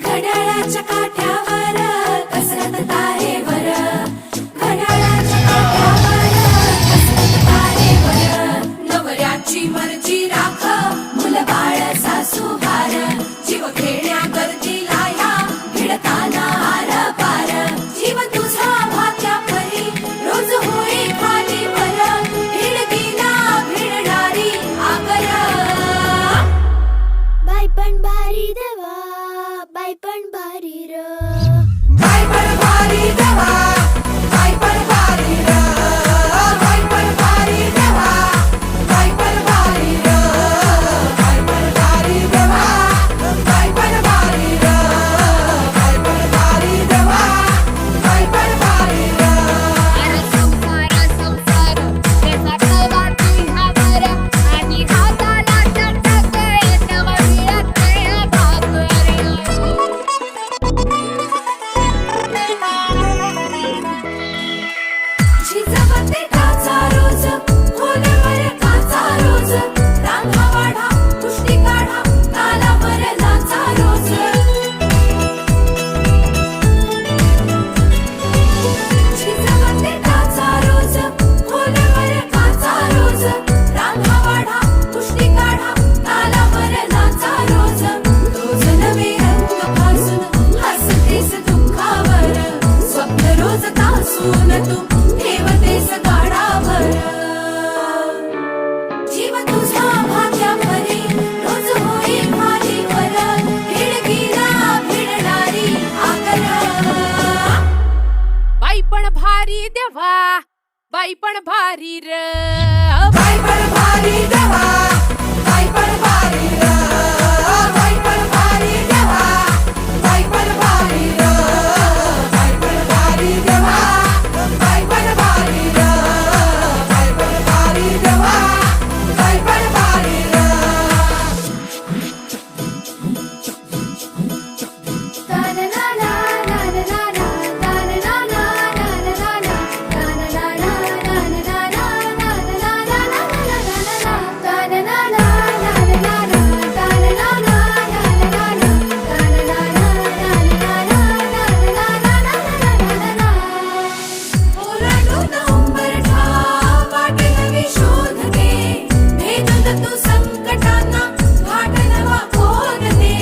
घड्याळाच्या काठ्यावर कसरत तारेवर, घड्याळाच्या काठ्यावर कसरत तारेवर. नवऱ्याची मर्जी राख, मुलबाळ सासू हार, जीव खेळण्या गर्दीला या भिडताना आर पार. जीव तुझा भात्या परी रोज होई खाली वर, भिडकीला भिडणारी आगर. बाई पण भारी देवा, बाई पण भारी र, बाई पण भारी देवा, बाई पण भारी र, बाई पण भारी देवा, बाई पण भारी र, बाई पण भारी देवा, बाई पण भारी र, बाई पण भारी देवा, बाई पण भारी र. अरे संसार संसार त्याचा कवा तुझ्यावर, आणि हाताला चटक येतव मिळत नाही भाकर. झिजवते टाचा रोज, खोलवर काचा रोज, रांगा वाढा कुस्ती काढा तालावर नाचा रोज. झिजवते टाचा रोज, खोलवर काचा रोज, रांगा वाढा कुस्ती काढा तालावर नाचा रोज. रोज नवे रंग फासून हसतेस दुःखावर, स्वप्न रोज तासून तू ठेवतेस गाडावर. जीव तुझा भाग्या परी रोज होई खाली वर, भिडकीला भिडणारी आगर. बाई पण भारी देवा, बाई पण भारी र, बाई पण भारी देवा, बाई पण भारी र, बाई पण भारी देवा, बाई पण भारी र, बाई पण भारी देवा, बाई पण भारी र, बाई पण भारी देवा, बाई पण भारी र. ओलांडून उंबरठा वाट नवी शोधते, भेदून तू संकटांना घाट नवा खोदते.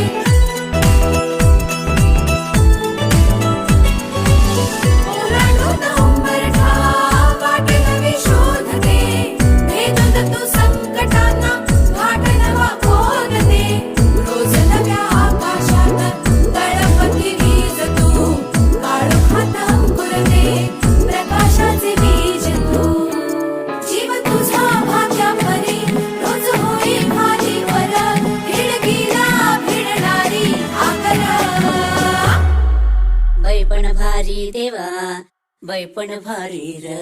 ओलांडून उंबरठा वाट नवी शोधते, भेदून तू संकटांना घाट नवा खोदते. रोज नव्या आकाशात तळपती वीज तू, काळोखात अंकुरते प्रकाशाचे बीज तू. जीव तुझा भाग्या परी रोज होई खाली वर, भिडकीला भिडणारी आगर. बाई पण भारी देवा, बाई पण भारी र,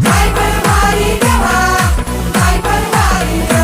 बाई पण भारी देवा, बाई पण भारी र,